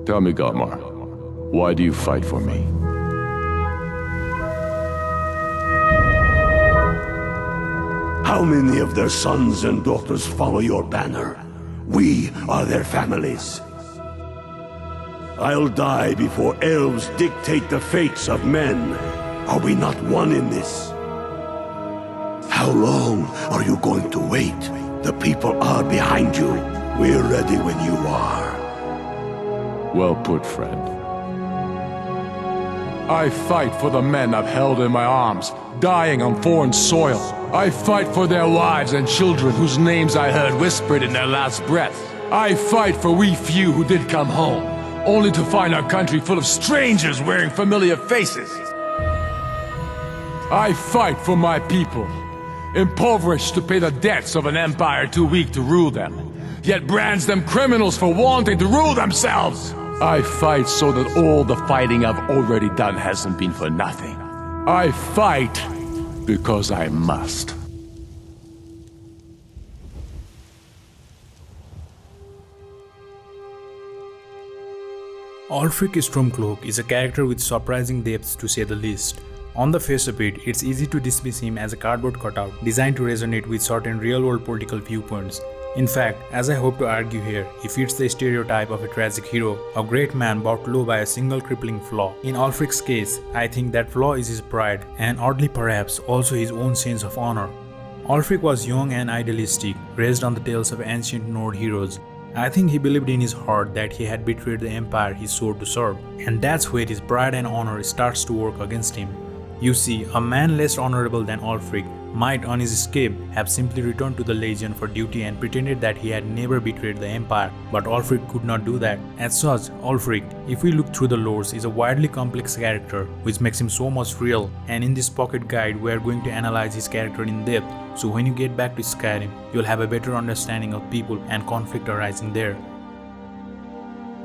Tell me, Godmar, why do you fight for me? How many of their sons and daughters follow your banner? We are their families. I'll die before elves dictate the fates of men. Are we not one in this? How long are you going to wait? The people are behind you. We're ready when you are. Well put, friend. I fight for the men I've held in my arms, dying on foreign soil. I fight for their wives and children whose names I heard whispered in their last breath. I fight for we few who did come home, only to find our country full of strangers wearing familiar faces. I fight for my people, impoverished to pay the debts of an empire too weak to rule them, yet brands them criminals for wanting to rule themselves. I fight so that all the fighting I've already done hasn't been for nothing. I fight because I must. Ulfric Stormcloak is a character with surprising depth to say the least. On the face of it, it's easy to dismiss him as a cardboard cutout designed to resonate with certain real-world political viewpoints. In fact, as I hope to argue here, he fits the stereotype of a tragic hero, a great man brought low by a single crippling flaw. In Ulfric's case, I think that flaw is his pride, and oddly perhaps also his own sense of honor. Ulfric was young and idealistic, raised on the tales of ancient Nord heroes. I think he believed in his heart that he had betrayed the empire he swore to serve, and that's where his pride and honor starts to work against him. You see, a man less honorable than Ulfric might on his escape have simply returned to the Legion for duty and pretended that he had never betrayed the Empire, but Ulfric could not do that. As such, Ulfric, if we look through the lores, is a widely complex character, which makes him so much real, and in this pocket guide we are going to analyze his character in depth, so when you get back to Skyrim, you'll have a better understanding of people and conflict arising there.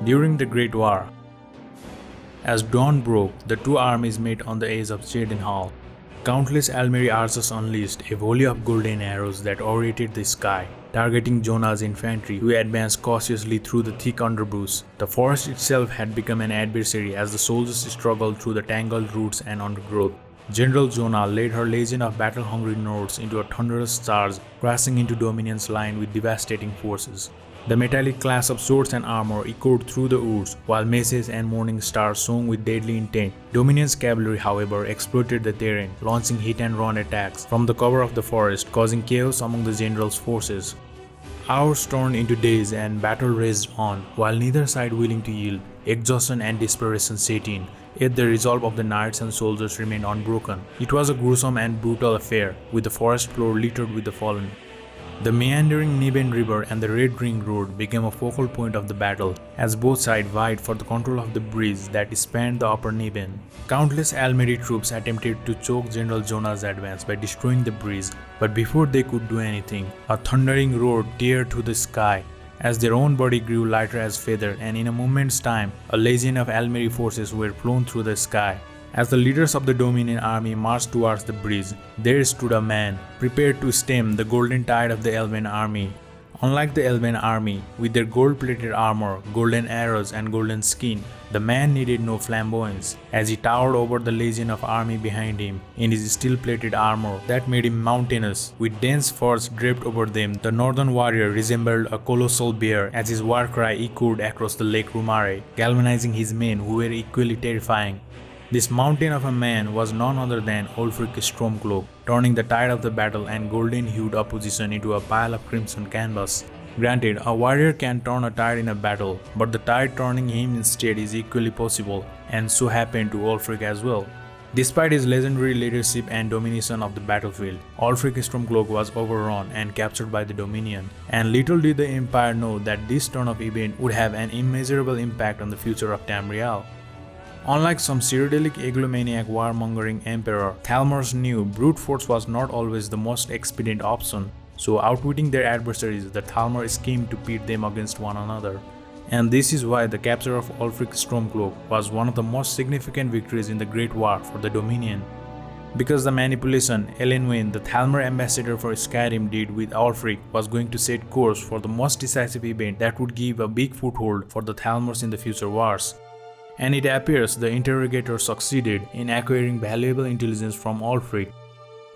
During the Great War, as dawn broke, the two armies met on the edge of Chedenhall. Countless Almeri archers unleashed a volley of golden arrows that orated the sky, targeting Jonah's infantry, who advanced cautiously through the thick underbrush. The forest itself had become an adversary as the soldiers struggled through the tangled roots and undergrowth. General Jonah led her legion of battle-hungry Nords into a thunderous charge, crashing into Dominion's line with devastating forces. The metallic clash of swords and armor echoed through the woods, while maces and morning stars shone with deadly intent. Dominion's cavalry, however, exploited the terrain, launching hit-and-run attacks from the cover of the forest, causing chaos among the general's forces. Hours turned into days and battle raged on, while neither side willing to yield. Exhaustion and desperation set in, yet the resolve of the knights and soldiers remained unbroken. It was a gruesome and brutal affair, with the forest floor littered with the fallen. The meandering Niben River and the Red Ring Road became a focal point of the battle, as both sides vied for the control of the bridge that spanned the upper Niben. Countless Almeri troops attempted to choke General Jonah's advance by destroying the bridge, but before they could do anything, a thundering roar teared through the sky, as their own body grew lighter as feather, and in a moment's time, a legion of Almeri forces were flown through the sky. As the leaders of the Dominion army marched towards the bridge, there stood a man, prepared to stem the golden tide of the Elven army. Unlike the Elven army, with their gold-plated armor, golden arrows and golden skin, the man needed no flamboyance, as he towered over the legion of army behind him in his steel-plated armor that made him mountainous. With dense furs draped over them, the northern warrior resembled a colossal bear as his war cry echoed across the Lake Rumare, galvanizing his men who were equally terrifying. This mountain of a man was none other than Ulfric Stormcloak, turning the tide of the battle and golden-hued opposition into a pile of crimson canvas. Granted, a warrior can turn a tide in a battle, but the tide turning him instead is equally possible, and so happened to Ulfric as well. Despite his legendary leadership and domination of the battlefield, Ulfric Stormcloak was overrun and captured by the Dominion, and little did the Empire know that this turn of event would have an immeasurable impact on the future of Tamriel. Unlike some Cyrodiilic eglomaniac warmongering emperor, Thalmors knew brute force was not always the most expedient option, so outwitting their adversaries, the Thalmor schemed to pit them against one another. And this is why the capture of Ulfric Stormcloak was one of the most significant victories in the Great War for the Dominion. because the manipulation Elenwen, the Thalmor ambassador for Skyrim, did with Ulfric was going to set course for the most decisive event that would give a big foothold for the Thalmors in the future wars. And it appears the interrogator succeeded in acquiring valuable intelligence from Ulfric.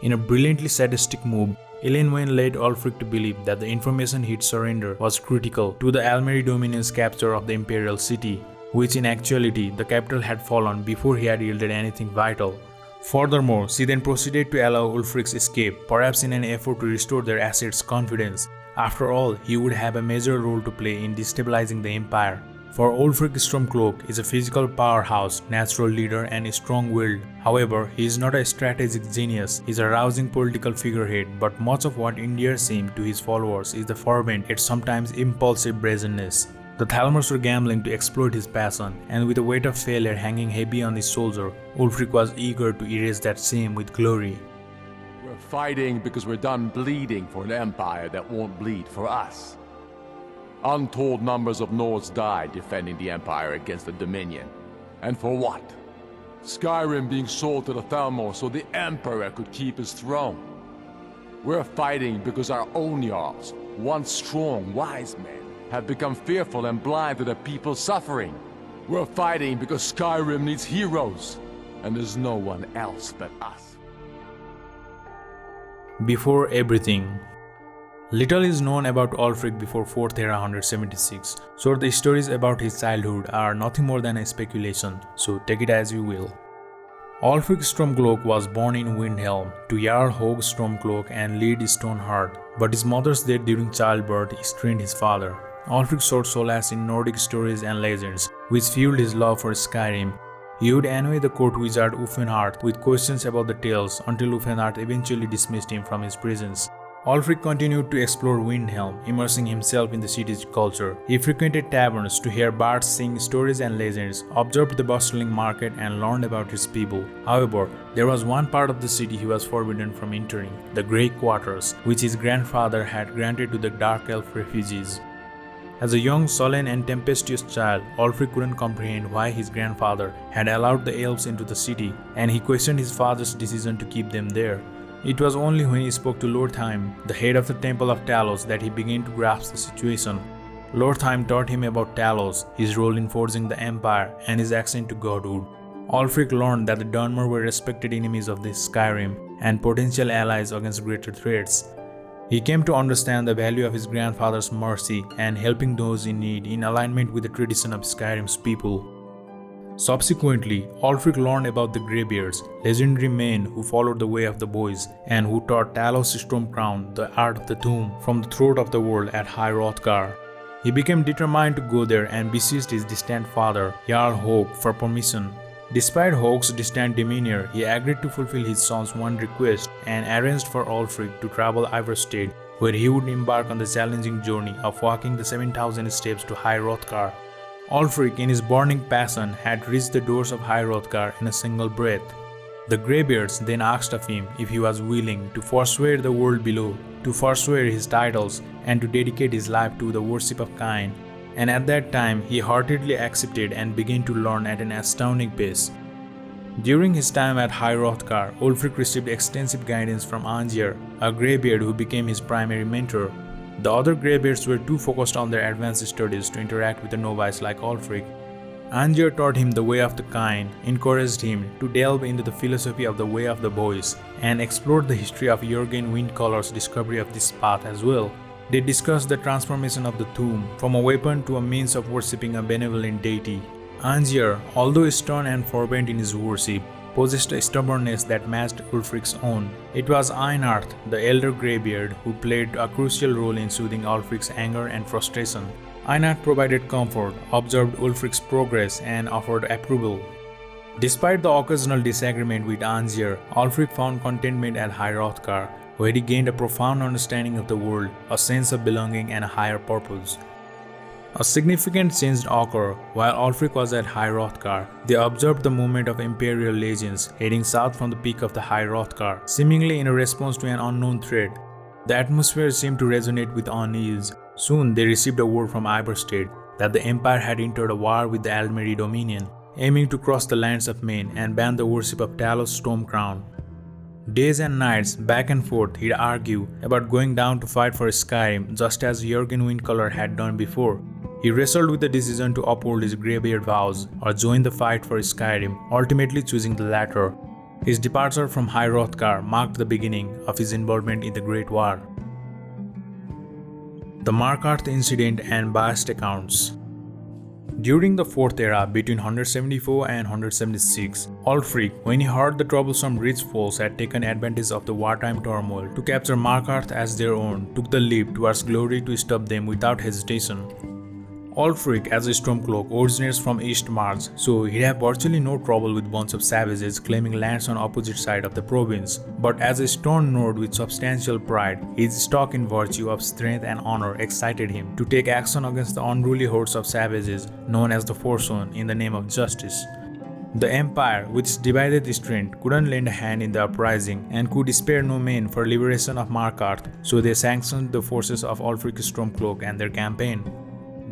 In a brilliantly sadistic move, Elenwen led Ulfric to believe that the information he'd surrender was critical to the Almeri Dominion's capture of the Imperial City, which in actuality the capital had fallen before he had yielded anything vital. Furthermore, she then proceeded to allow Ulfric's escape, perhaps in an effort to restore their assets' confidence. After all, he would have a major role to play in destabilizing the Empire. For Ulfric Stormcloak is a physical powerhouse, natural leader and strong-willed. However, he is not a strategic genius, he is a rousing political figurehead, but much of what endears him to his followers is the fervent yet sometimes impulsive brazenness. The Thalmors were gambling to exploit his passion, and with the weight of failure hanging heavy on his shoulder, Ulfric was eager to erase that shame with glory. We're fighting because we're done bleeding for an empire that won't bleed for us. Untold numbers of Nords died defending the Empire against the Dominion. And for what? Skyrim being sold to the Thalmor so the Emperor could keep his throne. We're fighting because our own Jarls, once strong, wise men, have become fearful and blind to the people's suffering. We're fighting because Skyrim needs heroes, and there's no one else but us. Before everything. Little is known about Ulfric before 4th Era 176, so the stories about his childhood are nothing more than a speculation, so take it as you will. Ulfric Stormcloak was born in Windhelm to Jarl Hogg Stormcloak and Lyd Stoneheart, but his mother's death during childbirth strained his father. Ulfric sought solace in Nordic stories and legends, which fueled his love for Skyrim. He would annoy the court wizard Ulfenharth with questions about the tales until Ulfenharth eventually dismissed him from his presence. Ulfric continued to explore Windhelm, immersing himself in the city's culture. He frequented taverns to hear bards sing stories and legends, observed the bustling market and learned about its people. However, there was one part of the city he was forbidden from entering, the Grey Quarters, which his grandfather had granted to the Dark Elf refugees. As a young, sullen and tempestuous child, Ulfric couldn't comprehend why his grandfather had allowed the elves into the city, and he questioned his father's decision to keep them there. It was only when he spoke to Lortheim, the head of the Temple of Talos, that he began to grasp the situation. Lortheim taught him about Talos, his role in forging the Empire, and his ascent to godhood. Ulfric learned that the Dunmer were respected enemies of the Skyrim and potential allies against greater threats. He came to understand the value of his grandfather's mercy and helping those in need in alignment with the tradition of Skyrim's people. Subsequently, Ulfric learned about the Greybeards, legendary men who followed the way of the boys and who taught Talos Stormcrown the art of the tomb from the throat of the world at High Hrothgar. He became determined to go there and beseeched his distant father, Jarl Hogg, for permission. Despite Hogg's distant demeanor, he agreed to fulfill his son's one request and arranged for Ulfric to travel Ivarstead, where he would embark on the challenging journey of walking the 7,000 steps to High Hrothgar. Ulfric, in his burning passion, had reached the doors of High Hrothgar in a single breath. The Greybeards then asked of him if he was willing to forswear the world below, to forswear his titles, and to dedicate his life to the worship of Cain. And at that time, he heartedly accepted and began to learn at an astounding pace. During his time at High Hrothgar, Ulfric received extensive guidance from Angier, a Greybeard who became his primary mentor. The other Greybeards were too focused on their advanced studies to interact with a novice like Ulfric. Angier taught him the way of the kind, encouraged him to delve into the philosophy of the way of the boys, and explored the history of Jörgen Windcolor's discovery of this path as well. They discussed the transformation of the tomb from a weapon to a means of worshipping a benevolent deity. Angier, although stern and fervent in his worship, possessed a stubbornness that matched Ulfric's own. It was Einarth, the elder Greybeard, who played a crucial role in soothing Ulfric's anger and frustration. Einarth provided comfort, observed Ulfric's progress, and offered approval. Despite the occasional disagreement with Angier, Ulfric found contentment at High Hrothgar, where he gained a profound understanding of the world, a sense of belonging, and a higher purpose. A significant change occurred while Ulfric was at High Hrothgar. They observed the movement of Imperial legions heading south from the peak of the High Hrothgar, seemingly in a response to an unknown threat. The atmosphere seemed to resonate with unease. Soon they received a word from Ivarstead that the Empire had entered a war with the Almeri Dominion, aiming to cross the lands of men and ban the worship of Talos Stormcrown. Days and nights, back and forth, he'd argue about going down to fight for Skyrim just as Jurgen Windcaller had done before. He wrestled with the decision to uphold his greybeard vows or join the fight for Skyrim, ultimately choosing the latter. His departure from High Hrothgar marked the beginning of his involvement in the Great War. The Markarth Incident and Biased Accounts. During the Fourth Era, between 174 and 176, Ulfric, when he heard the troublesome rich foes had taken advantage of the wartime turmoil to capture Markarth as their own, took the leap towards glory to stop them without hesitation. Ulfric, as a Stormcloak, originates from East March, so he'd have virtually no trouble with bunch of savages claiming lands on opposite side of the province. But as a stone Nord with substantial pride, his stock in virtue of strength and honor excited him to take action against the unruly hordes of savages known as the Forsworn in the name of justice. The Empire, which divided strength, couldn't lend a hand in the uprising and could spare no men for liberation of Markarth, so they sanctioned the forces of Ulfric Stormcloak and their campaign.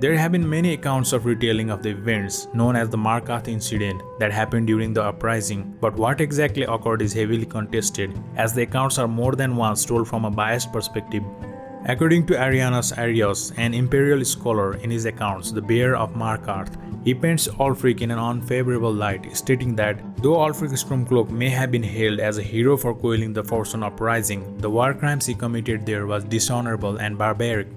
There have been many accounts of retelling of the events known as the Markarth Incident that happened during the uprising, but what exactly occurred is heavily contested, as the accounts are more than once told from a biased perspective. According to Arianus Arius, an imperial scholar, in his accounts, the Bear of Markarth, he paints Ulfric in an unfavorable light, stating that though Ulfric Stormcloak may have been hailed as a hero for quelling the Forsworn uprising, the war crimes he committed there was dishonorable and barbaric.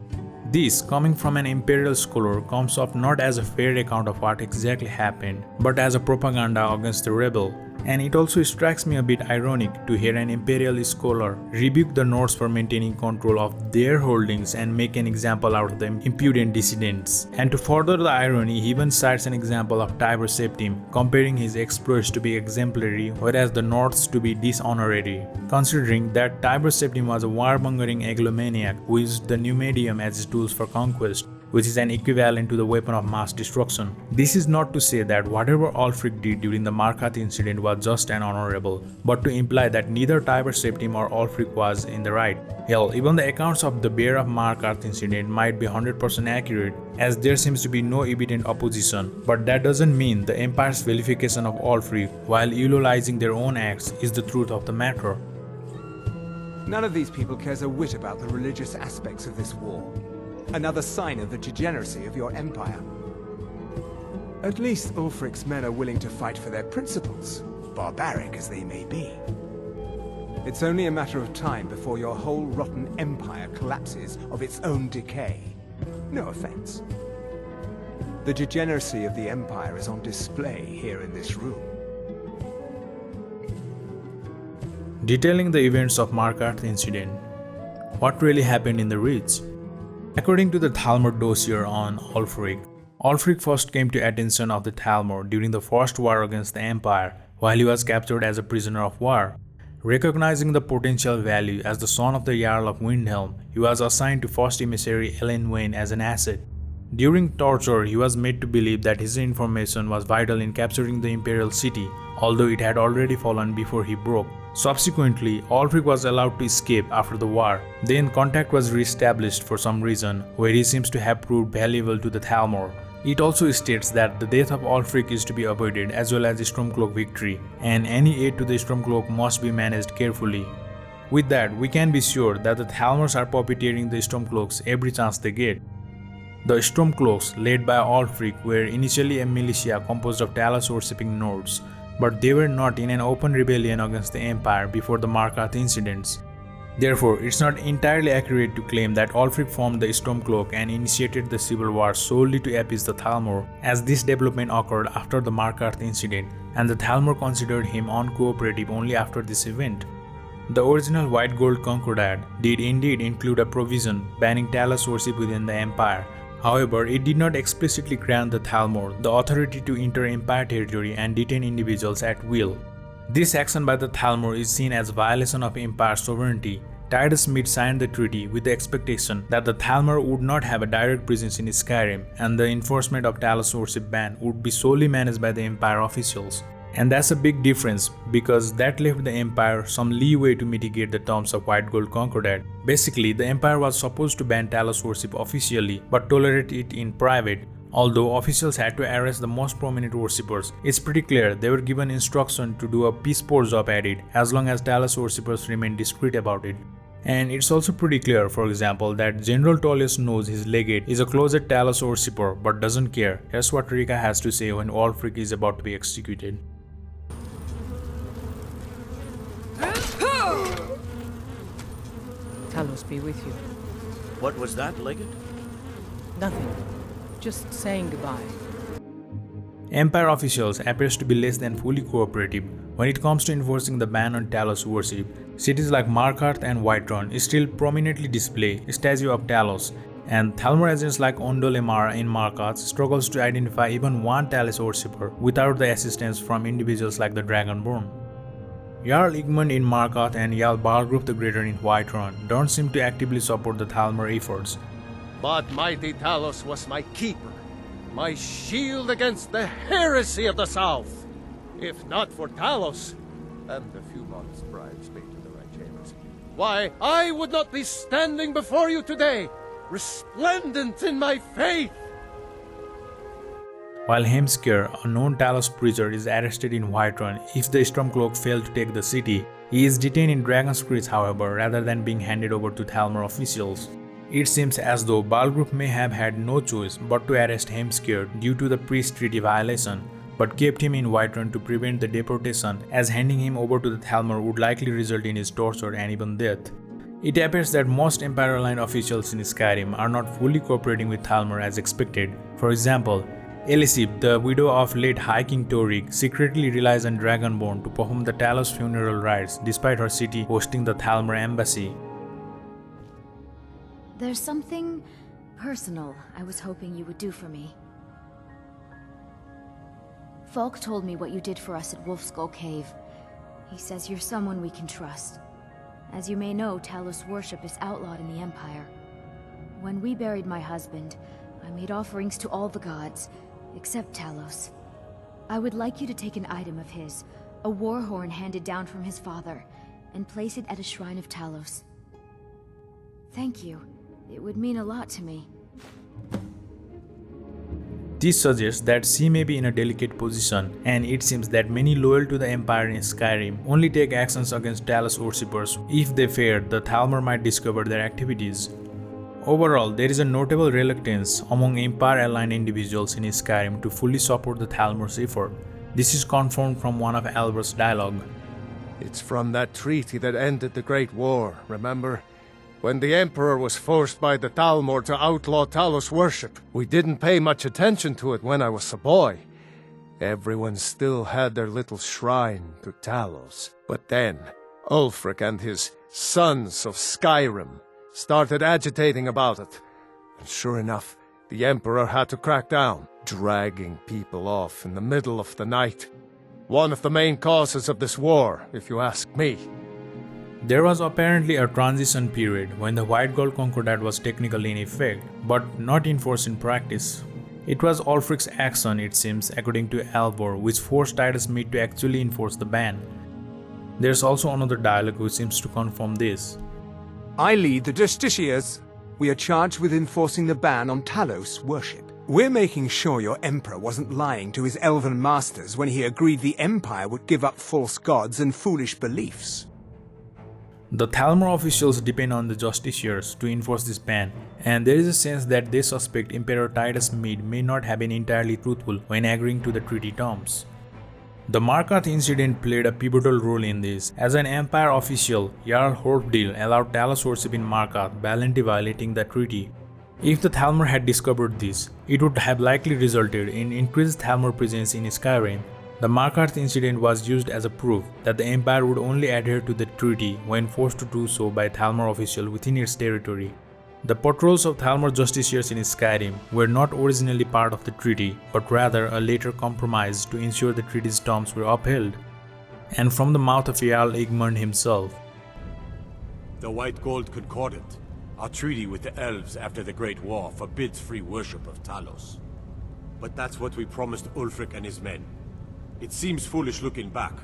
This, coming from an imperial scholar, comes off not as a fair account of what exactly happened, but as a propaganda against the rebel. And it also strikes me a bit ironic to hear an imperial scholar rebuke the Nords for maintaining control of their holdings and make an example out of the impudent dissidents. And to further the irony, he even cites an example of Tiber Septim, comparing his exploits to be exemplary, whereas the Nords to be dishonorary, considering that Tiber Septim was a warmongering eglomaniac who used the Numidium as his tools for conquest, which is an equivalent to the weapon of mass destruction. This is not to say that whatever Ulfric did during the Markarth incident was just and honorable, but to imply that neither Tiber Septim or Ulfric was in the right. Hell, even the accounts of the Bear of Markarth incident might be 100% accurate, as there seems to be no evident opposition, but that doesn't mean the Empire's vilification of Ulfric while eulogizing their own acts is the truth of the matter. None of these people cares a whit about the religious aspects of this war. Another sign of the degeneracy of your empire. At least Ulfric's men are willing to fight for their principles, barbaric as they may be. It's only a matter of time before your whole rotten empire collapses of its own decay. No offense. The degeneracy of the empire is on display here in this room. Detailing the events of Markarth Incident. What really happened in the Reach? According to the Thalmor dossier on Ulfric, Ulfric first came to attention of the Thalmor during the first war against the Empire while he was captured as a prisoner of war. Recognizing the potential value as the son of the Jarl of Windhelm, he was assigned to first emissary Elenwain as an asset. During torture, he was made to believe that his information was vital in capturing the imperial city, although it had already fallen before he broke. Subsequently, Ulfric was allowed to escape after the war. Then contact was re-established for some reason, where he seems to have proved valuable to the Thalmor. It also states that the death of Ulfric is to be avoided as well as the Stormcloak victory, and any aid to the Stormcloak must be managed carefully. With that, we can be sure that the Thalmors are puppeteering the Stormcloaks every chance they get. The Stormcloaks, led by Ulfric, were initially a militia composed of Talos worshipping Nords, but they were not in an open rebellion against the Empire before the Markarth incidents. Therefore, it's not entirely accurate to claim that Ulfric formed the Stormcloak and initiated the civil war solely to appease the Thalmor, as this development occurred after the Markarth incident, and the Thalmor considered him uncooperative only after this event. The original White Gold Concordat did indeed include a provision banning Talos worship within the Empire. However, it did not explicitly grant the Thalmor the authority to enter Empire territory and detain individuals at will. This action by the Thalmor is seen as violation of Empire sovereignty. Titus Smith signed the treaty with the expectation that the Thalmor would not have a direct presence in Skyrim, and the enforcement of Talos worship ban would be solely managed by the Empire officials. And that's a big difference, because that left the Empire some leeway to mitigate the terms of White Gold Concordat. Basically, the Empire was supposed to ban Talos worship officially, but tolerate it in private, Although officials had to arrest the most prominent worshippers, it's pretty clear they were given instruction to do a piss poor job at it as long as Talos worshippers remained discreet about it. And it's also pretty clear, for example, that General Talos knows his legate is a closet Talos worshipper but doesn't care. Here's what Rika has to say when Ulfric is about to be executed. Talos be with you. What was that, Legate? Nothing. Just saying goodbye. Empire officials appears to be less than fully cooperative when it comes to enforcing the ban on Talos worship. Cities like Markarth and Whiterun still prominently display a statue of Talos, and Thalmor agents like Ondol Emara in Markarth struggles to identify even one Talos worshipper without the assistance from individuals like the Dragonborn. Jarl Igmund in Markarth and Jarl Balgruuf the Greater in Whiterun don't seem to actively support the Thalmor efforts. But mighty Talos was my keeper, my shield against the heresy of the South. If not for Talos, and the few modest bribes paid to the right chambers, why, I would not be standing before you today, resplendent in my faith. While Heimskir, a known Talos preacher, is arrested in Whiterun if the Stormcloak fail to take the city, he is detained in Dragon's Crest, however, rather than being handed over to Thalmor officials. It seems as though Balgruuf may have had no choice but to arrest Heimskir due to the peace treaty violation, but kept him in Whiterun to prevent the deportation, as handing him over to the Thalmor would likely result in his torture and even death. It appears that most Empire-aligned officials in Skyrim are not fully cooperating with Thalmor as expected. For example, Elisib, the widow of late High King Torygg, secretly relies on Dragonborn to perform the Talos funeral rites despite her city hosting the Thalmor embassy. There's something personal I was hoping you would do for me. Falk told me what you did for us at Wolfskull Cave. He says you're someone we can trust. As you may know, Talos worship is outlawed in the Empire. When we buried my husband, I made offerings to all the gods, except Talos. I would like you to take an item of his, a war horn handed down from his father, and place it at a shrine of Talos. Thank you. It would mean a lot to me. This suggests that she may be in a delicate position, and it seems that many loyal to the Empire in Skyrim only take actions against Talos worshippers if they fear the Thalmor might discover their activities. Overall, there is a notable reluctance among Empire-aligned individuals in Skyrim to fully support the Thalmor's effort. This is confirmed from one of Albert's dialogue. It's from that treaty that ended the Great War, remember? When the Emperor was forced by the Thalmor to outlaw Talos worship, we didn't pay much attention to it when I was a boy. Everyone still had their little shrine to Talos. But then, Ulfric and his Sons of Skyrim started agitating about it. And sure enough, the Emperor had to crack down, dragging people off in the middle of the night. One of the main causes of this war, if you ask me. There was apparently a transition period when the White Gold Concordat was technically in effect, but not enforced in practice. It was Ulfric's action, it seems, according to Albor, which forced Titus Mede to actually enforce the ban. There's also another dialogue which seems to confirm this. I lead the Justiciars. We are charged with enforcing the ban on Talos worship. We're making sure your Emperor wasn't lying to his elven masters when he agreed the Empire would give up false gods and foolish beliefs. The Thalmor officials depend on the Justiciars to enforce this ban, and there is a sense that they suspect Emperor Titus Mede may not have been entirely truthful when agreeing to the treaty terms. The Markarth Incident played a pivotal role in this. As an Empire official, Jarl Hordil allowed Talos worship in Markarth, blatantly violating the treaty. If the Thalmor had discovered this, it would have likely resulted in increased Thalmor presence in Skyrim. The Markarth Incident was used as a proof that the Empire would only adhere to the treaty when forced to do so by Thalmor officials within its territory. The patrols of Thalmor Justiciars in Skyrim were not originally part of the treaty, but rather a later compromise to ensure the treaty's terms were upheld. And from the mouth of Jarl Igmund himself. The White Gold Concordat, our treaty with the elves after the Great War, forbids free worship of Talos. But that's what we promised Ulfric and his men. It seems foolish looking back,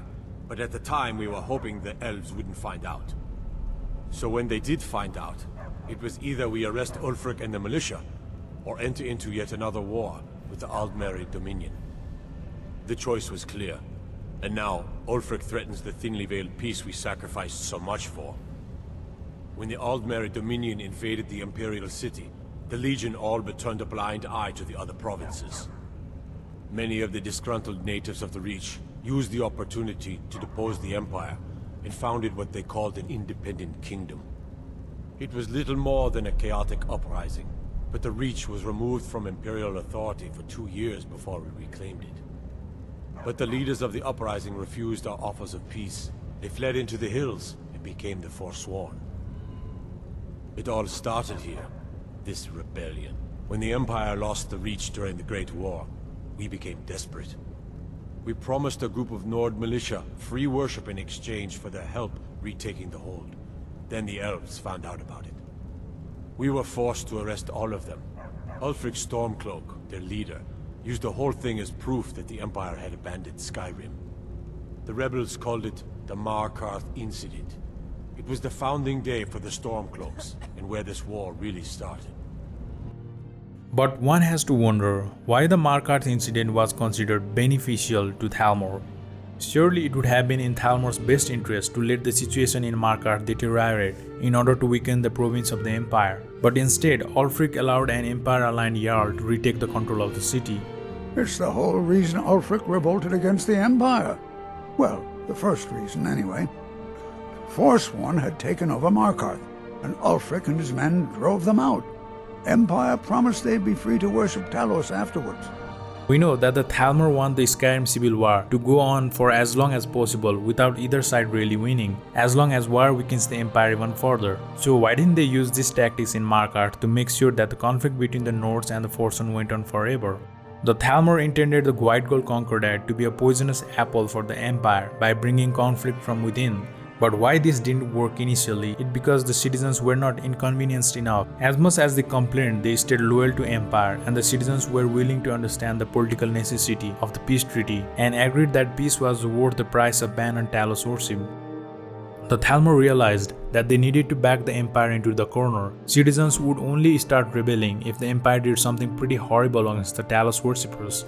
but at the time we were hoping the elves wouldn't find out. So when they did find out, it was either we arrest Ulfric and the militia, or enter into yet another war. with the Aldmeri Dominion. The choice was clear, and now Ulfric threatens the thinly veiled peace we sacrificed so much for. When the Aldmeri Dominion invaded the Imperial City, the Legion all but turned a blind eye to the other provinces. Many of the disgruntled natives of the Reach used the opportunity to depose the Empire and founded what they called an independent kingdom. It was little more than a chaotic uprising, but the Reach was removed from Imperial authority for 2 years before we reclaimed it. But the leaders of the uprising refused our offers of peace. They fled into the hills and became the Forsworn. It all started here, this rebellion. When the Empire lost the Reach during the Great War, we became desperate. We promised a group of Nord militia free worship in exchange for their help retaking the hold. Then the elves found out about it. We were forced to arrest all of them. Ulfric Stormcloak, their leader, used the whole thing as proof that the Empire had abandoned Skyrim. The rebels called it the Markarth Incident. It was the founding day for the Stormcloaks, and where this war really started. But one has to wonder why the Markarth incident was considered beneficial to Thalmor. Surely it would have been in Thalmor's best interest to let the situation in Markarth deteriorate in order to weaken the province of the Empire. But instead, Ulfric allowed an Empire-aligned Jarl to retake the control of the city. It's the whole reason Ulfric revolted against the Empire. Well, the first reason anyway. Forsworn had taken over Markarth, and Ulfric and his men drove them out. Empire promised they'd be free to worship Talos afterwards. We know that the Thalmor want the Skyrim Civil War to go on for as long as possible without either side really winning, as long as war weakens the Empire even further. So why didn't they use these tactics in Markarth to make sure that the conflict between the Nords and the Forsworn went on forever? The Thalmor intended the White Gold Concordat to be a poisonous apple for the Empire by bringing conflict from within. But why this didn't work initially, it's because the citizens were not inconvenienced enough. As much as they complained, they stayed loyal to Empire, and the citizens were willing to understand the political necessity of the peace treaty and agreed that peace was worth the price of ban on Talos worship. The Thalmor realized that they needed to back the Empire into the corner. Citizens would only start rebelling if the Empire did something pretty horrible against the Talos worshippers.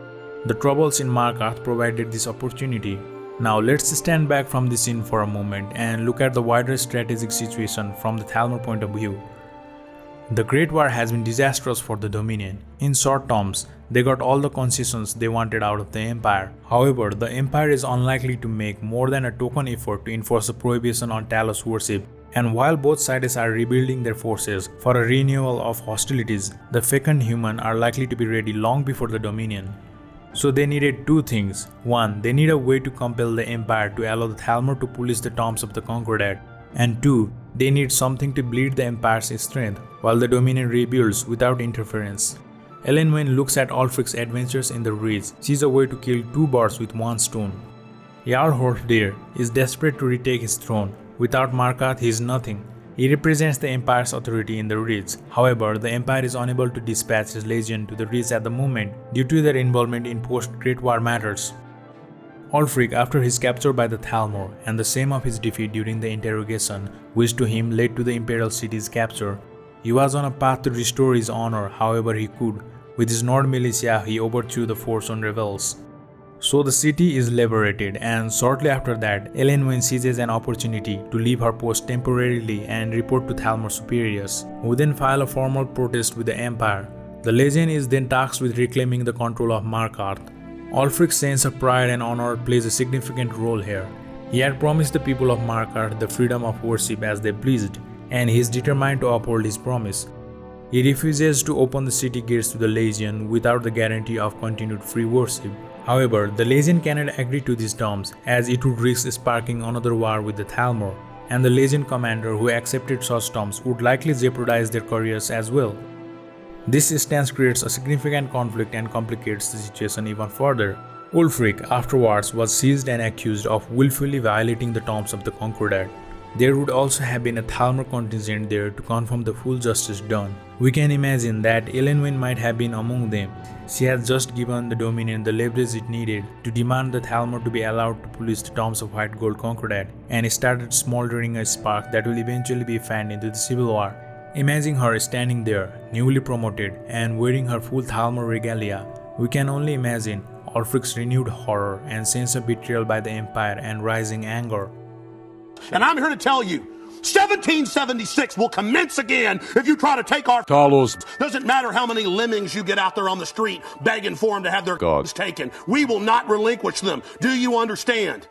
The troubles in Markarth provided this opportunity. Now let's stand back from this scene for a moment and look at the wider strategic situation from the Thalmor point of view. The Great War has been disastrous for the Dominion. In short terms, they got all the concessions they wanted out of the Empire. However, the Empire is unlikely to make more than a token effort to enforce a prohibition on Talos worship. And while both sides are rebuilding their forces for a renewal of hostilities, the fecund human are likely to be ready long before the Dominion. So they needed two things. One, they need a way to compel the Empire to allow the Thalmor to police the tombs of the Concordat. And two, they need something to bleed the Empire's strength while the Dominion rebuilds without interference. Elenwen looks at Ulfric's adventures in the Reach, sees a way to kill two birds with one stone. Jarl Hrolfdir is desperate to retake his throne. Without Markarth, he is nothing. He represents the Empire's authority in the Reach. However, the Empire is unable to dispatch his legion to the Reach at the moment due to their involvement in post-Great War matters. Ulfric, after his capture by the Thalmor and the shame of his defeat during the interrogation, which to him led to the Imperial city's capture, he was on a path to restore his honor however he could. With his Nord militia, he overthrew the Forsworn rebels. So the city is liberated, and shortly after that, Elenwen seizes an opportunity to leave her post temporarily and report to Thalmor's superiors, who then file a formal protest with the Empire. The Legion is then tasked with reclaiming the control of Markarth. Ulfric's sense of pride and honor plays a significant role here. He had promised the people of Markarth the freedom of worship as they pleased, and he is determined to uphold his promise. He refuses to open the city gates to the Legion without the guarantee of continued free worship. However, the Legion cannot agree to these terms as it would risk sparking another war with the Thalmor, and the Legion commander who accepted such terms would likely jeopardize their careers as well. This stance creates a significant conflict and complicates the situation even further. Ulfric afterwards was seized and accused of willfully violating the terms of the Concordat. There would also have been a Thalmor contingent there to confirm the full justice done. We can imagine that Elenwen might have been among them. She had just given the Dominion the leverage it needed to demand the Thalmor to be allowed to police the tombs of White Gold Concordat, and started smoldering a spark that will eventually be fanned into the Civil War. Imagine her standing there, newly promoted, and wearing her full Thalmor regalia, We can only imagine Ulfric's renewed horror and sense of betrayal by the Empire and rising anger. And I'm here to tell you, 1776 will commence again if you try to take our Talos. Doesn't matter how many lemmings you get out there on the street begging for them to have their God. taken. We will not relinquish them. Do you understand?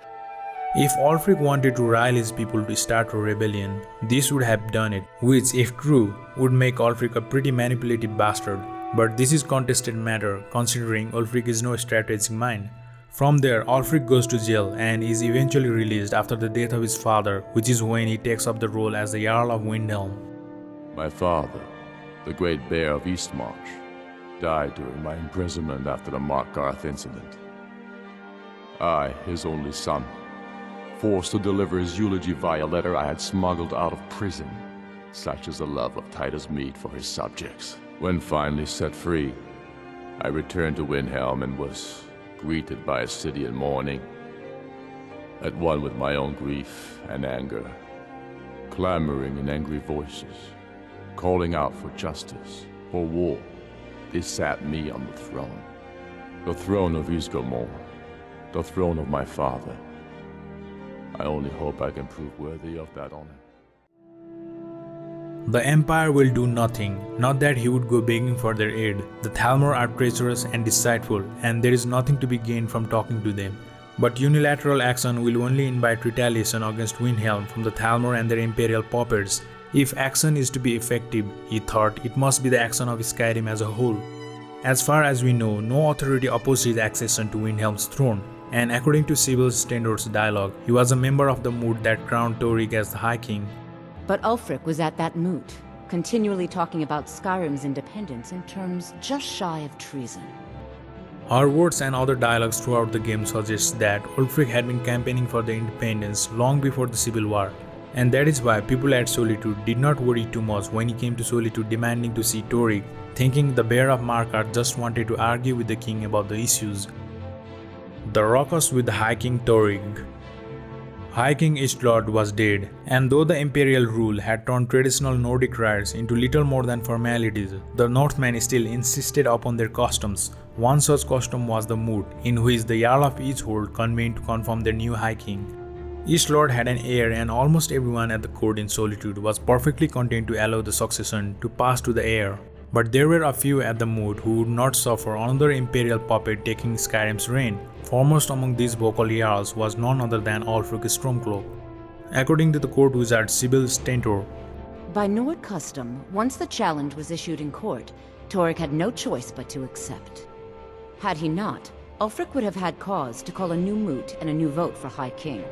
If Ulfric wanted to rile his people to start a rebellion, this would have done it, which, if true, would make Ulfric a pretty manipulative bastard. But this is contested matter, considering Ulfric is no strategic mind. From there, Ulfric goes to jail and is eventually released after the death of his father, which is when he takes up the role as the Jarl of Windhelm. My father, the Great Bear of Eastmarch, died during my imprisonment after the Markarth Incident. I, his only son, forced to deliver his eulogy via letter I had smuggled out of prison, such is the love of Titus meat for his subjects. When finally set free, I returned to Windhelm and was greeted by a city in mourning, at one with my own grief and anger, clamoring in angry voices, calling out for justice, for war. They sat me on the throne of Ysgramor, the throne of my father. I only hope I can prove worthy of that honor. The Empire will do nothing, not that he would go begging for their aid. The Thalmor are treacherous and deceitful, and there is nothing to be gained from talking to them. But unilateral action will only invite retaliation against Windhelm from the Thalmor and their imperial puppets. If action is to be effective, he thought, it must be the action of Skyrim as a whole. As far as we know, no authority opposed his accession to Windhelm's throne, and according to Sybil Stendor's dialogue, he was a member of the moot that crowned Torygg as the High King. But Ulfric was at that moot, continually talking about Skyrim's independence in terms just shy of treason. Our words and other dialogues throughout the game suggest that Ulfric had been campaigning for their independence long before the Civil War, and that is why people at Solitude did not worry too much when he came to Solitude demanding to see Torygg, thinking the Bear of Markarth just wanted to argue with the king about the issues. The Ruckus with the High King Torygg. High King Istlord was dead, and though the imperial rule had turned traditional Nordic rites into little more than formalities, the Northmen still insisted upon their customs. One such custom was the moot, in which the Jarl of each hold convened to confirm their new High King. Each lord had an heir, and almost everyone at the court in Solitude was perfectly content to allow the succession to pass to the heir. But there were a few at the moot who would not suffer another imperial puppet taking Skyrim's reign. Foremost among these vocal jarls was none other than Ulfric Stormcloak. According to the court wizard Sybil Stentor, by Nord custom, once the challenge was issued in court, Torygg had no choice but to accept. Had he not, Ulfric would have had cause to call a new moot and a new vote for High King.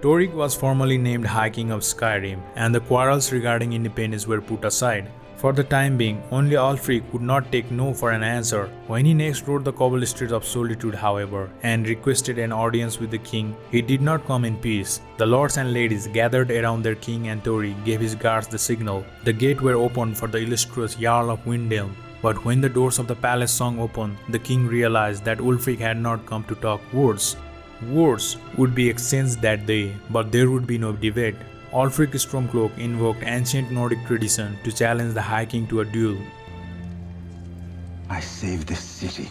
Torygg was formally named High King of Skyrim, and the quarrels regarding independence were put aside. For the time being, only Ulfric would not take no for an answer. When he next rode the cobbled streets of Solitude, however, and requested an audience with the king, he did not come in peace. The lords and ladies gathered around their king, and Torygg gave his guards the signal. The gates were opened for the illustrious Jarl of Windhelm. But when the doors of the palace swung open, the king realized that Ulfric had not come to talk words. Words would be exchanged that day, but there would be no debate. Ulfric Stormcloak invoked ancient Nordic tradition to challenge the High King to a duel. I saved this city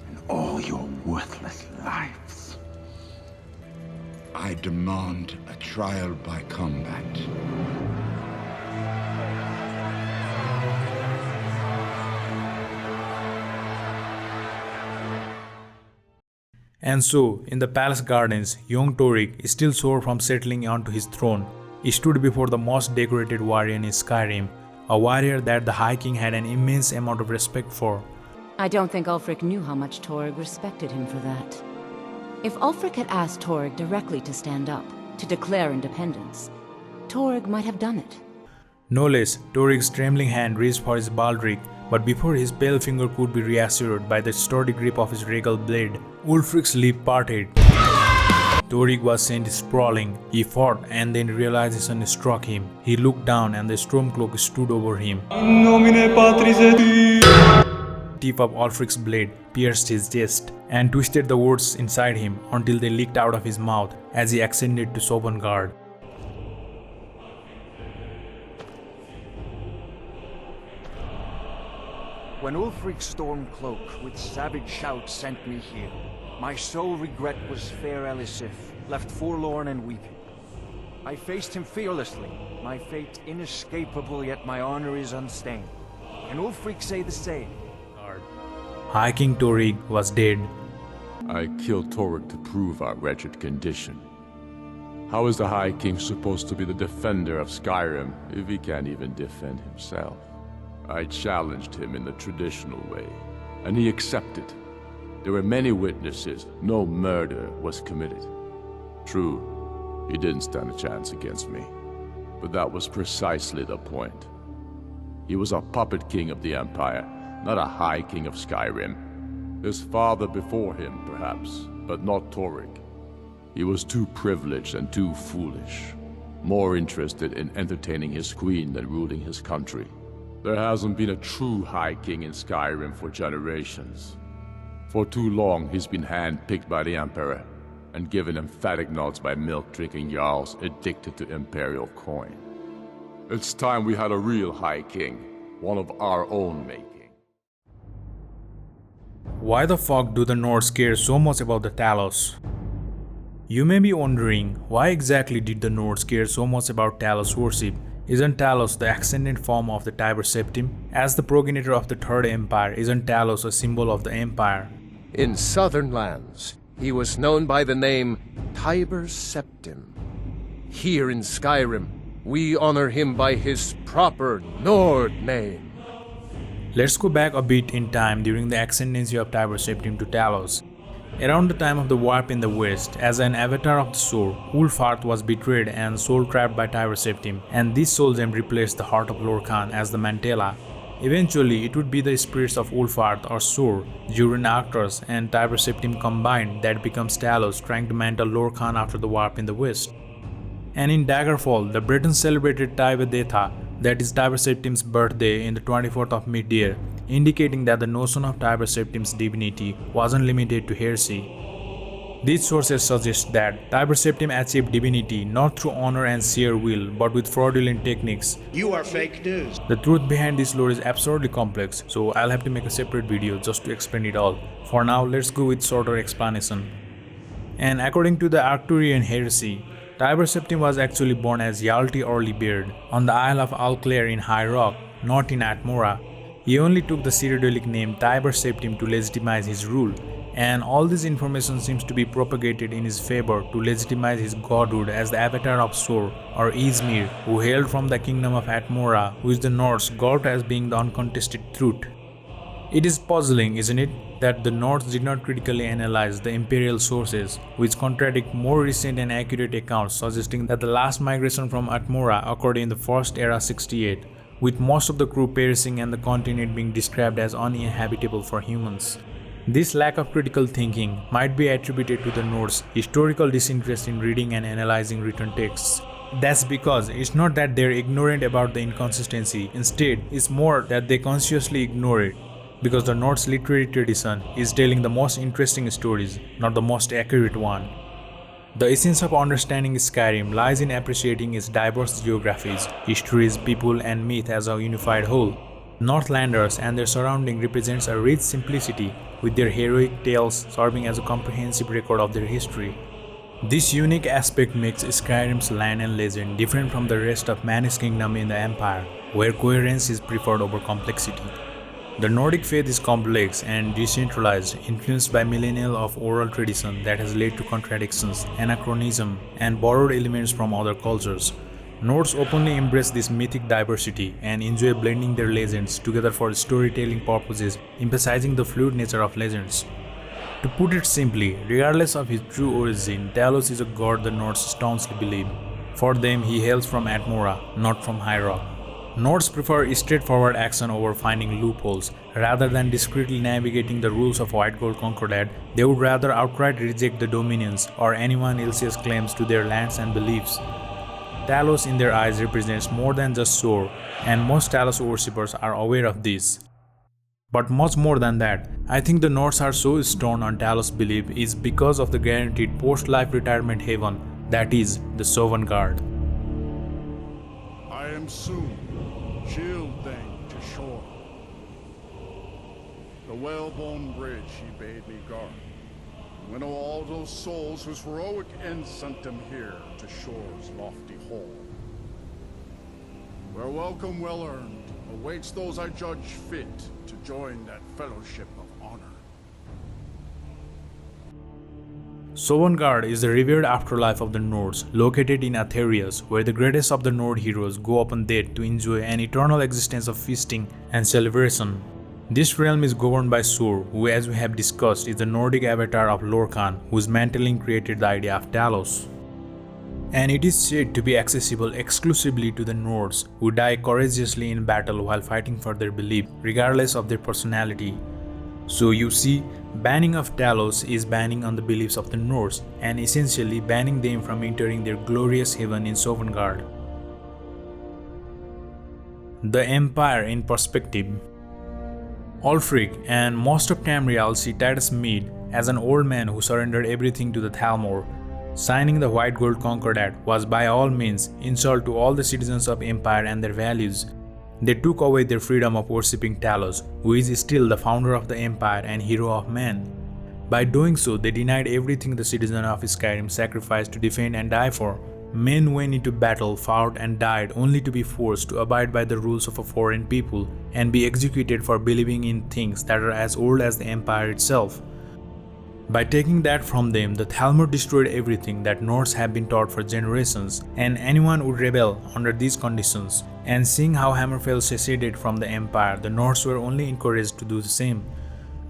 and all your worthless lives. I demand a trial by combat. And so, in the palace gardens, young Torygg, still sore from settling onto his throne, stood before the most decorated warrior in Skyrim, a warrior that the High King had an immense amount of respect for. I don't think Ulfric knew how much Torygg respected him for that. If Ulfric had asked Torygg directly to stand up, to declare independence, Torygg might have done it. No less, Torygg's trembling hand reached for his baldric, but before his pale finger could be reassured by the sturdy grip of his regal blade, Ulfric's lip parted. Torygg was sent sprawling. He fought, and then realization struck him. He looked down, and the Stormcloak stood over him. In nomine Patris et Tip of Ulfric's blade pierced his chest and twisted the words inside him until they leaked out of his mouth as he ascended to Sovngarde. When Ulfric Stormcloak with savage shouts sent me here, my sole regret was fair Elisif, left forlorn and weeping. I faced him fearlessly, my fate inescapable, yet my honor is unstained. Can Ulfric say the same? High King Torygg was dead. I killed Torygg to prove our wretched condition. How is the High King supposed to be the defender of Skyrim if he can't even defend himself? I challenged him in the traditional way, and he accepted. There were many witnesses. No murder was committed. True, he didn't stand a chance against me, but that was precisely the point. He was a puppet king of the Empire, not a High King of Skyrim. His father before him, perhaps, but not Torygg. He was too privileged and too foolish, more interested in entertaining his queen than ruling his country. There hasn't been a true High King in Skyrim for generations. For too long he's been hand-picked by the Emperor, and given emphatic nods by milk-drinking Jarls addicted to Imperial coin. It's time we had a real High King, one of our own making. Why the fuck do the Nords care so much about the Talos? You may be wondering, why exactly did the Nords care so much about Talos worship? Isn't Talos the ascendant form of the Tiber Septim? As the progenitor of the Third Empire, isn't Talos a symbol of the Empire? In southern lands, he was known by the name Tiber Septim. Here in Skyrim, we honor him by his proper Nord name. Let's go back a bit in time during the ascendancy of Tiber Septim to Talos. Around the time of the warp in the west, as an avatar of the sword, Ulfarth was betrayed and soul-trapped by Tiber Septim, and this soul gem replaced the heart of Lorkhan as the Mantella. Eventually, it would be the spirits of Ulfarth or Sur, Durin Arcturus and Tiber Septim combined that becomes Talos trying to mantle Lorkhan after the warp in the west. And in Daggerfall, the Britons celebrated Tiber Detha, that is Tiber Septim's birthday, in the 24th of mid-year, indicating that the notion of Tiber Septim's divinity wasn't limited to heresy. These sources suggest that Tiber Septim achieved divinity not through honor and sheer will, but with fraudulent techniques. You are fake news. The truth behind this lore is absurdly complex, so I'll have to make a separate video just to explain it all. For now, let's go with shorter explanation. And according to the Arcturian heresy, Tiber Septim was actually born as Hjalti Orlybeard on the Isle of Alclair in High Rock, not in Atmora. He only took the Cyrodiilic name Tiber Septim to legitimize his rule, and all this information seems to be propagated in his favor to legitimize his godhood as the avatar of Sor or Izmir, who hailed from the kingdom of Atmora, which the Nords got as being the uncontested truth. It is puzzling, isn't it, that the Nords did not critically analyze the imperial sources, which contradict more recent and accurate accounts suggesting that the last migration from Atmora occurred in the First Era 68, with most of the crew perishing and the continent being described as uninhabitable for humans. This lack of critical thinking might be attributed to the Nords' historical disinterest in reading and analyzing written texts. That's because it's not that they're ignorant about the inconsistency, instead it's more that they consciously ignore it. Because the Nords' literary tradition is telling the most interesting stories, not the most accurate one. The essence of understanding Skyrim lies in appreciating its diverse geographies, histories, people, and myth as a unified whole. Northlanders and their surrounding represents a rich simplicity, with their heroic tales serving as a comprehensive record of their history. This unique aspect makes Skyrim's land and legend different from the rest of man's kingdom in the Empire, where coherence is preferred over complexity. The Nordic faith is complex and decentralized, influenced by millennia of oral tradition that has led to contradictions, anachronism, and borrowed elements from other cultures. Nords openly embrace this mythic diversity and enjoy blending their legends together for storytelling purposes, emphasizing the fluid nature of legends. To put it simply, regardless of his true origin, Talos is a god the Nords staunchly believe. For them, he hails from Atmora, not from High Rock. Nords prefer straightforward action over finding loopholes. Rather than discreetly navigating the rules of White Gold Concordat, they would rather outright reject the dominions or anyone else's claims to their lands and beliefs. Talos in their eyes represents more than just Sor, and most Talos worshippers are aware of this. But much more than that, I think the Nords are so stern on Talos' belief is because of the guaranteed post-life retirement haven, that is, the Sovngarde. I am soon. Shield then to shore. whalebone bridge he bade me guard. Winnow all those souls whose heroic end sent them here to shore's lofty hall. Where welcome well earned awaits those I judge fit to join that fellowship of honor. Sovngarde is the revered afterlife of the Nords, located in Aetherius, where the greatest of the Nord heroes go upon death to enjoy an eternal existence of feasting and celebration. This realm is governed by Sur, who, as we have discussed, is the Nordic avatar of Lorkhan, whose mantling created the idea of Talos. And it is said to be accessible exclusively to the Nords, who die courageously in battle while fighting for their belief, regardless of their personality. So you see, banning of Talos is banning on the beliefs of the Nords, and essentially banning them from entering their glorious heaven in Sovngarde. The Empire in perspective. Ulfric and most of Tamriel see Titus Mede as an old man who surrendered everything to the Thalmor. Signing the White Gold Concordat was by all means insult to all the citizens of Empire and their values. They took away their freedom of worshipping Talos, who is still the founder of the Empire and hero of man. By doing so, they denied everything the citizens of Skyrim sacrificed to defend and die for. Men went into battle, fought and died only to be forced to abide by the rules of a foreign people and be executed for believing in things that are as old as the Empire itself. By taking that from them, the Thalmor destroyed everything that Nords have been taught for generations, and anyone would rebel under these conditions. And seeing how Hammerfell seceded from the Empire, the Nords were only encouraged to do the same.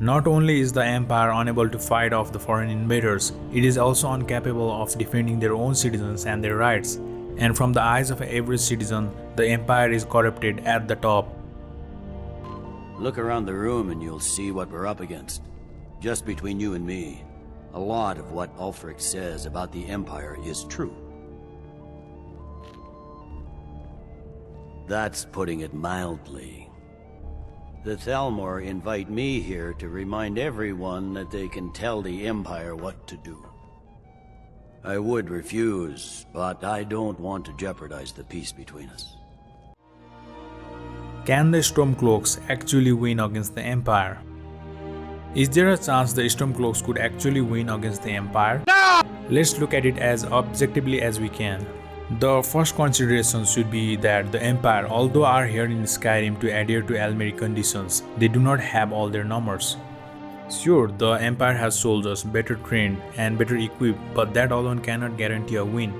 Not only is the Empire unable to fight off the foreign invaders, it is also incapable of defending their own citizens and their rights. And from the eyes of every citizen, the Empire is corrupted at the top. Look around the room and you'll see what we're up against. Just between you and me, a lot of what Ulfric says about the Empire is true. That's putting it mildly. The Thalmor invite me here to remind everyone that they can tell the Empire what to do. I would refuse, but I don't want to jeopardize the peace between us. Can the Stormcloaks actually win against the Empire? Is there a chance the Stormcloaks could actually win against the Empire? No! Let's look at it as objectively as we can. The first consideration should be that the Empire, although are here in Skyrim to adhere to Almeri conditions, they do not have all their numbers. Sure, the Empire has soldiers better trained and better equipped, but that alone cannot guarantee a win.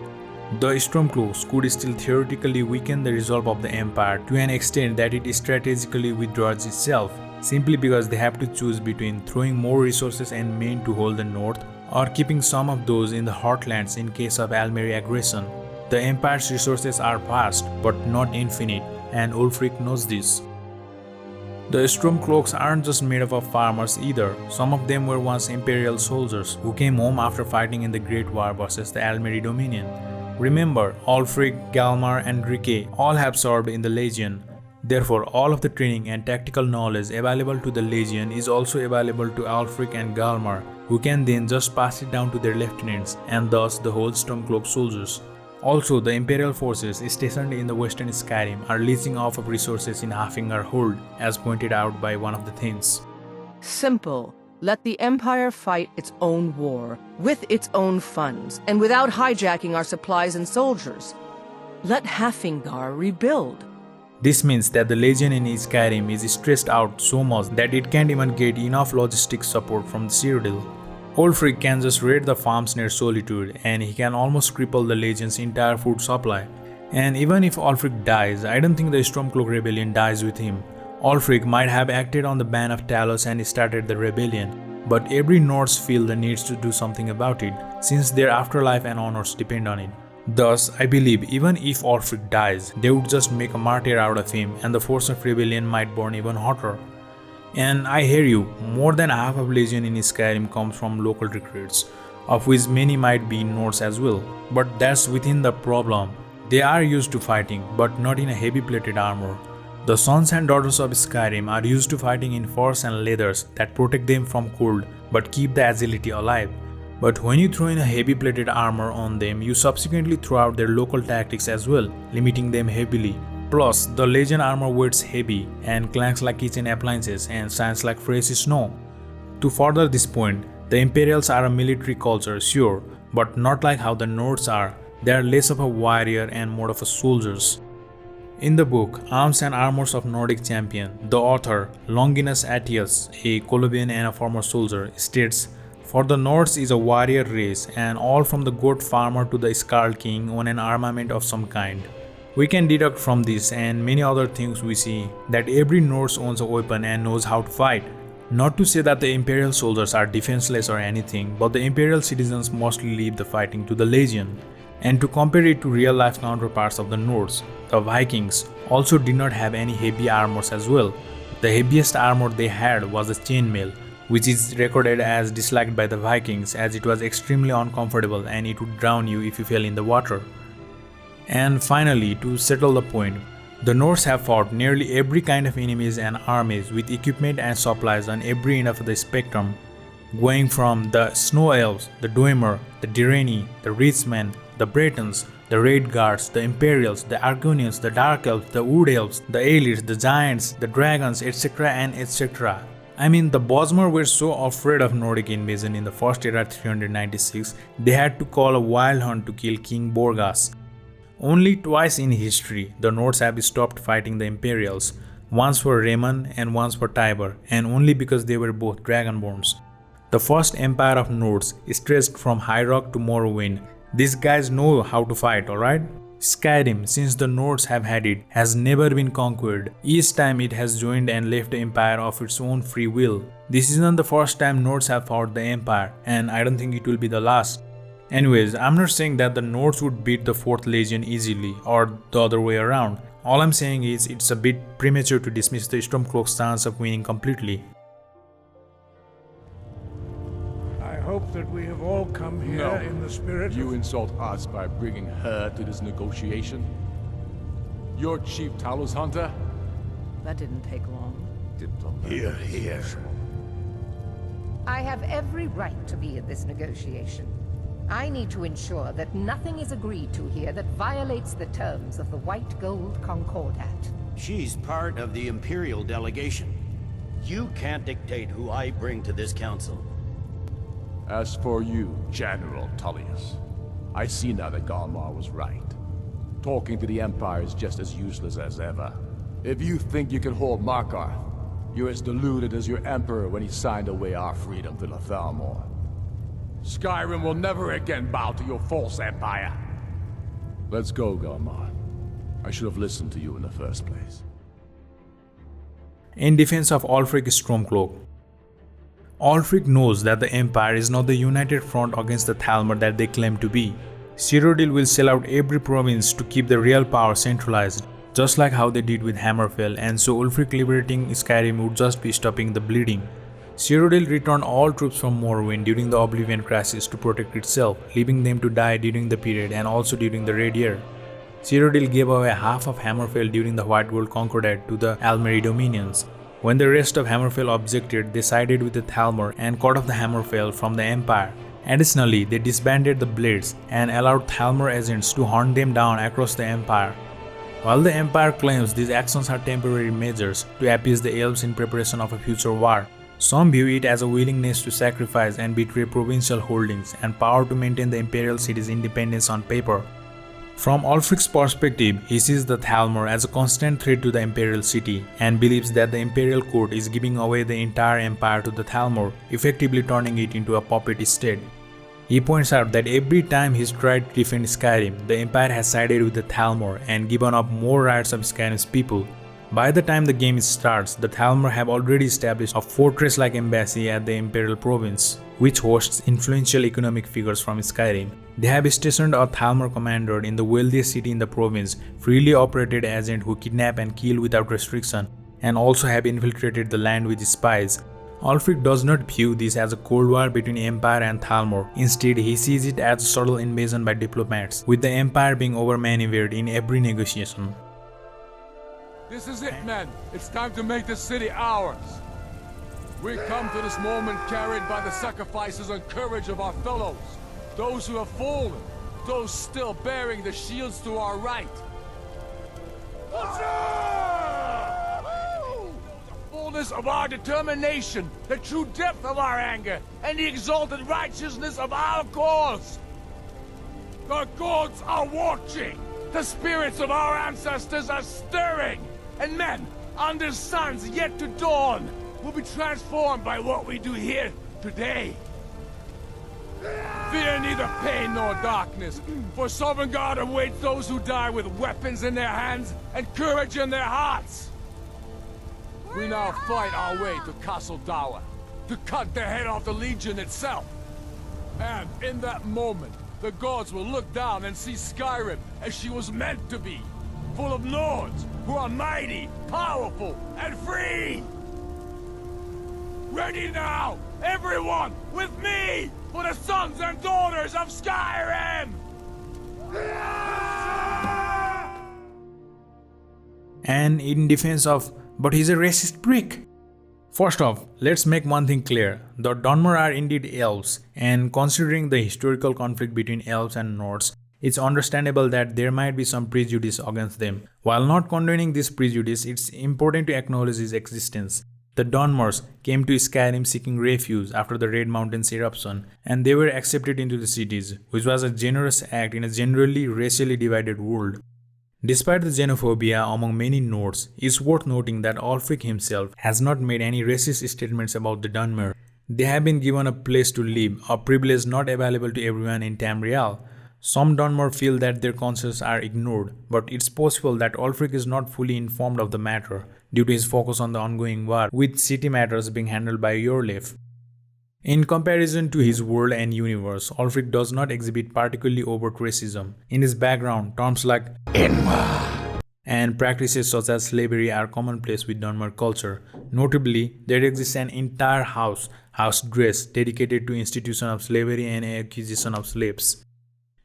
The Stormcloaks could still theoretically weaken the resolve of the Empire to an extent that it strategically withdraws itself, simply because they have to choose between throwing more resources and men to hold the north or keeping some of those in the Heartlands in case of Almeri aggression. The Empire's resources are vast but not infinite, and Ulfric knows this. The Stormcloaks aren't just made up of farmers either. Some of them were once Imperial soldiers who came home after fighting in the Great War versus the Almeri Dominion. Remember, Ulfric, Galmar and Rike all have served in the Legion. Therefore, all of the training and tactical knowledge available to the Legion is also available to Ulfric and Galmar, who can then just pass it down to their lieutenants and thus the whole Stormcloak soldiers. Also, the Imperial forces stationed in the Western Skyrim are leeching off of resources in Hafengar Hold, as pointed out by one of the Thanes. Simple. Let the Empire fight its own war, with its own funds, and without hijacking our supplies and soldiers. Let Hafengar rebuild. This means that the Legion in Skyrim is stressed out so much that it can't even get enough logistic support from the Cyrodiil. Ulfric can just raid the farms near Solitude, and he can almost cripple the Legion's entire food supply. And even if Ulfric dies, I don't think the Stormcloak rebellion dies with him. Ulfric might have acted on the ban of Talos and started the rebellion, but every Nords feel the need to do something about it, since their afterlife and honors depend on it. Thus, I believe even if Ulfric dies, they would just make a martyr out of him, and the force of rebellion might burn even hotter. And I hear you, more than half of Legion in Skyrim comes from local recruits, of which many might be Nords as well. But that's within the problem. They are used to fighting, but not in a heavy-plated armor. The sons and daughters of Skyrim are used to fighting in furs and leathers that protect them from cold, but keep the agility alive. But when you throw in a heavy-plated armor on them, you subsequently throw out their local tactics as well, limiting them heavily. Plus, the Legion armor weighs heavy and clanks like kitchen appliances and shines like fresh snow. To further this point, the Imperials are a military culture, sure, but not like how the Nords are. They are less of a warrior and more of a soldiers. In the book Arms and Armors of Nordic Champion, the author, Longinus Attius, a Colobian and a former soldier, states, "For the Nords is a warrior race, and all from the goat farmer to the Scarlet King own an armament of some kind." We can deduct from this and many other things we see that every Norse owns a weapon and knows how to fight. Not to say that the Imperial soldiers are defenseless or anything, but the Imperial citizens mostly leave the fighting to the Legion. And to compare it to real-life counterparts of the Nords, the Vikings also did not have any heavy armors as well. The heaviest armor they had was a chainmail, which is recorded as disliked by the Vikings as it was extremely uncomfortable and it would drown you if you fell in the water. And finally, to settle the point, the Norse have fought nearly every kind of enemies and armies with equipment and supplies on every end of the spectrum, going from the Snow Elves, the Dwemer, the Direni, the Reachman, the Bretons, the Red Guards, the Imperials, the Argonians, the Dark Elves, the Wood Elves, the Elites, the Giants, the Dragons, etc. and etc. I mean, the Bosmer were so afraid of Nordic invasion in the First Era 396, they had to call a wild hunt to kill King Borgas. Only twice in history, the Nords have stopped fighting the Imperials, once for Raymond and once for Tibur, and only because they were both Dragonborns. The first empire of Nords stretched from High Rock to Morrowind. These guys know how to fight, alright? Skyrim, since the Nords have had it, has never been conquered. Each time it has joined and left the empire of its own free will. This isn't the first time Nords have fought the empire, and I don't think it will be the last. Anyways, I'm not saying that the Nords would beat the 4th Legion easily, or the other way around. All I'm saying is it's a bit premature to dismiss the Stormcloaks' chance of winning completely. I hope that we have all come here in the spirit You insult us by bringing her to this negotiation? You're Chief Talos Hunter? That didn't take long. Hear, hear. I have every right to be in this negotiation. I need to ensure that nothing is agreed to here that violates the terms of the White Gold Concordat. She's part of the Imperial delegation. You can't dictate who I bring to this council. As for you, General Tullius, I see now that Galmar was right. Talking to the Empire is just as useless as ever. If you think you can hold Markarth, you're as deluded as your Emperor when he signed away our freedom to the Thalmor. Skyrim will never again bow to your false empire. Let's go, Galmar. I should have listened to you in the first place. In defense of Ulfric Stormcloak, Ulfric knows that the Empire is not the united front against the Thalmor that they claim to be. Cyrodiil will sell out every province to keep the real power centralized, just like how they did with Hammerfell, and so Ulfric liberating Skyrim would just be stopping the bleeding. Cyrodiil returned all troops from Morrowind during the Oblivion Crisis to protect itself, leaving them to die during the period and also during the Red Year. Cyrodiil gave away half of Hammerfell during the White Gold Concordat to the Almeri dominions. When the rest of Hammerfell objected, they sided with the Thalmor and cut off the Hammerfell from the Empire. Additionally, they disbanded the Blades and allowed Thalmor agents to hunt them down across the Empire. While the Empire claims these actions are temporary measures to appease the elves in preparation of a future war, some view it as a willingness to sacrifice and betray provincial holdings and power to maintain the Imperial city's independence on paper. From Ulfric's perspective, he sees the Thalmor as a constant threat to the Imperial city and believes that the Imperial court is giving away the entire empire to the Thalmor, effectively turning it into a puppet state. He points out that every time he's tried to defend Skyrim, the Empire has sided with the Thalmor and given up more rights of Skyrim's people. By the time the game starts, the Thalmor have already established a fortress-like embassy at the Imperial province, which hosts influential economic figures from Skyrim. They have stationed a Thalmor commander in the wealthiest city in the province, freely operated agent who kidnap and kill without restriction, and also have infiltrated the land with spies. Ulfric does not view this as a cold war between Empire and Thalmor. Instead, he sees it as a subtle invasion by diplomats, with the Empire being overmaneuvered in every negotiation. This is it, men. It's time to make this city ours. We come to this moment carried by the sacrifices and courage of our fellows. Those who have fallen. Those still bearing the shields to our right. Fullness of our determination, the true depth of our anger, and the exalted righteousness of our cause. The gods are watching. The spirits of our ancestors are stirring. And men, under suns yet to dawn, will be transformed by what we do here today. Fear neither pain nor darkness, for Sovereign God awaits those who die with weapons in their hands and courage in their hearts. We now fight our way to Castle Dower, to cut the head off the Legion itself. And in that moment, the gods will look down and see Skyrim as she was meant to be, full of Nords who are mighty, powerful, and free! Ready now, everyone, with me, for the sons and daughters of Skyrim! And in defense of, but he's a racist prick. First off, let's make one thing clear. The Dunmer are indeed elves, and considering the historical conflict between elves and Nords, it's understandable that there might be some prejudice against them. While not condoning this prejudice, it's important to acknowledge his existence. The Dunmers came to Skyrim seeking refuge after the Red Mountain's eruption, and they were accepted into the cities, which was a generous act in a generally racially divided world. Despite the xenophobia among many Nords, it's worth noting that Ulfric himself has not made any racist statements about the Dunmer. They have been given a place to live, a privilege not available to everyone in Tamriel. Some Dunmer feel that their concerns are ignored, but it's possible that Ulfric is not fully informed of the matter due to his focus on the ongoing war, with city matters being handled by Yorleif. In comparison to his world and universe, Ulfric does not exhibit particularly overt racism. In his background, terms like Enwa and practices such as slavery are commonplace with Dunmer culture. Notably, there exists an entire house dress, dedicated to institution of slavery and acquisition of slaves.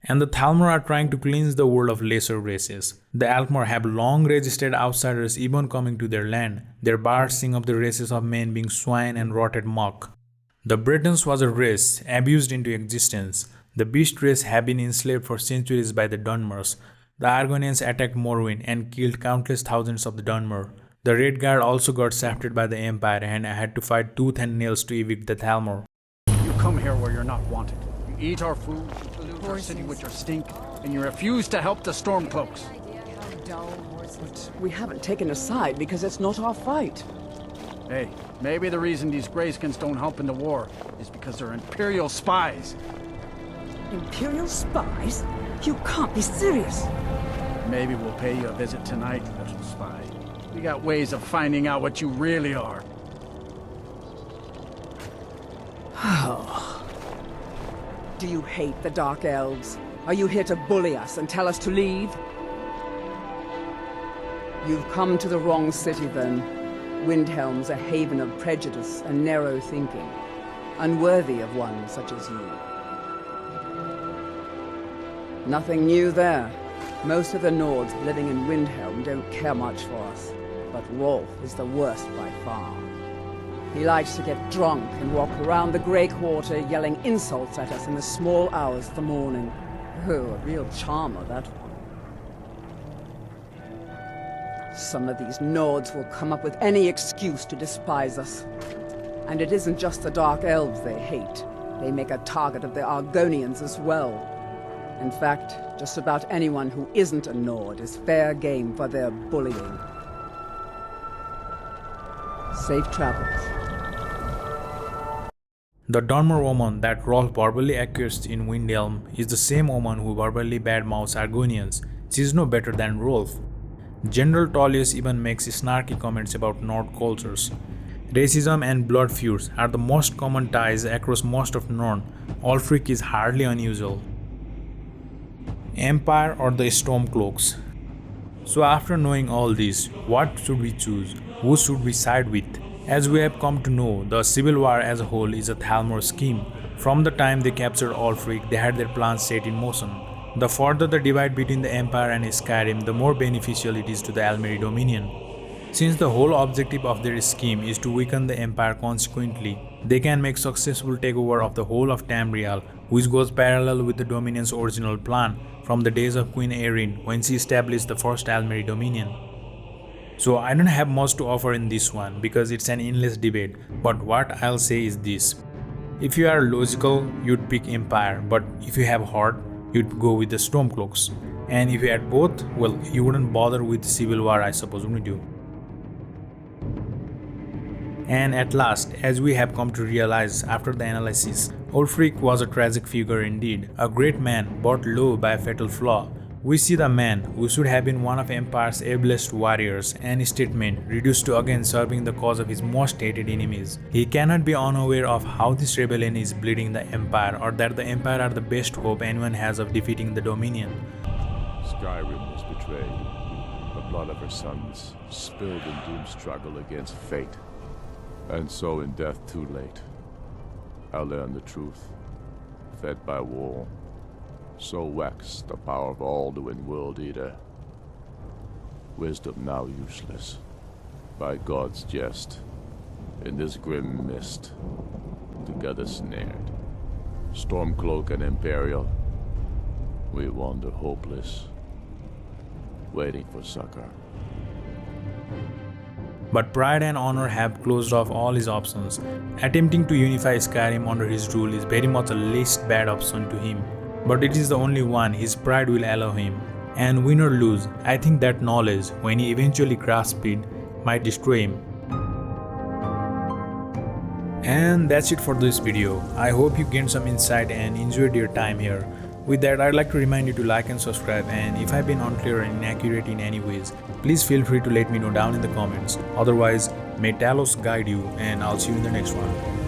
And the Thalmor are trying to cleanse the world of lesser races. The Alkmaar have long resisted outsiders even coming to their land. Their bards sing of the races of men being swine and rotted muck. The Bretons was a race abused into existence. The Beast race have been enslaved for centuries by the Dunmers. The Argonians attacked Morrowind and killed countless thousands of the Dunmer. The Red Guard also got shafted by the Empire and had to fight tooth and nails to evict the Thalmor. You come here where you're not wanted. You eat our food, you pollute our city with your stink, and you refuse to help the Stormcloaks. But we haven't taken a side because it's not our fight. Hey, maybe the reason these Greyskins don't help in the war is because they're Imperial spies. Imperial spies? You can't be serious. Maybe we'll pay you a visit tonight, little spy. We got ways of finding out what you really are. Do you hate the Dark Elves? Are you here to bully us and tell us to leave? You've come to the wrong city then. Windhelm's a haven of prejudice and narrow thinking, unworthy of one such as you. Nothing new there. Most of the Nords living in Windhelm don't care much for us, but Rolf is the worst by far. He likes to get drunk and walk around the Grey Quarter yelling insults at us in the small hours of the morning. Oh, a real charmer, that one. Some of these Nords will come up with any excuse to despise us. And it isn't just the Dark Elves they hate. They make a target of the Argonians as well. In fact, just about anyone who isn't a Nord is fair game for their bullying. Safe travels. The Dunmer woman that Rolf verbally accused in Windhelm is the same woman who verbally badmouths Argonians. She is no better than Rolf. General Talos even makes snarky comments about Nord cultures. Racism and blood feuds are the most common ties across most of Nord. Ulfric is hardly unusual. Empire or the Stormcloaks? So after knowing all this, what should we choose? Who should we side with? As we have come to know, the Civil War as a whole is a Thalmor scheme. From the time they captured Ulfric, they had their plans set in motion. The further the divide between the Empire and Skyrim, the more beneficial it is to the Almeri Dominion. Since the whole objective of their scheme is to weaken the Empire consequently, they can make successful takeover of the whole of Tamriel, which goes parallel with the Dominion's original plan from the days of Queen Erin when she established the first Almeri Dominion. So I don't have much to offer in this one because it's an endless debate, but what I'll say is this. If you are logical, you'd pick Empire, but if you have heart, you'd go with the Stormcloaks. And if you had both, well, you wouldn't bother with Civil War, I suppose, wouldn't you? And at last, as we have come to realize after the analysis, Ulfric was a tragic figure indeed, a great man brought low by a fatal flaw. We see the man who should have been one of Empire's ablest warriors and statesmen reduced to again serving the cause of his most hated enemies. He cannot be unaware of how this rebellion is bleeding the Empire, or that the Empire are the best hope anyone has of defeating the Dominion. Skyrim was betrayed. The blood of her sons spilled in doom struggle against fate. And so in death too late, I learned the truth. Fed by war, so waxed the power of Alduin World Eater. Wisdom now useless, by God's jest, in this grim mist, together snared. Stormcloak and Imperial, we wander hopeless, waiting for succor. But pride and honor have closed off all his options. Attempting to unify Skyrim under his rule is very much a least bad option to him. But it is the only one his pride will allow him. And win or lose, I think that knowledge, when he eventually grasps it, might destroy him. And that's it for this video. I hope you gained some insight and enjoyed your time here. With that, I'd like to remind you to like and subscribe, and if I've been unclear or inaccurate in any ways, please feel free to let me know down in the comments. Otherwise, may Talos guide you, and I'll see you in the next one.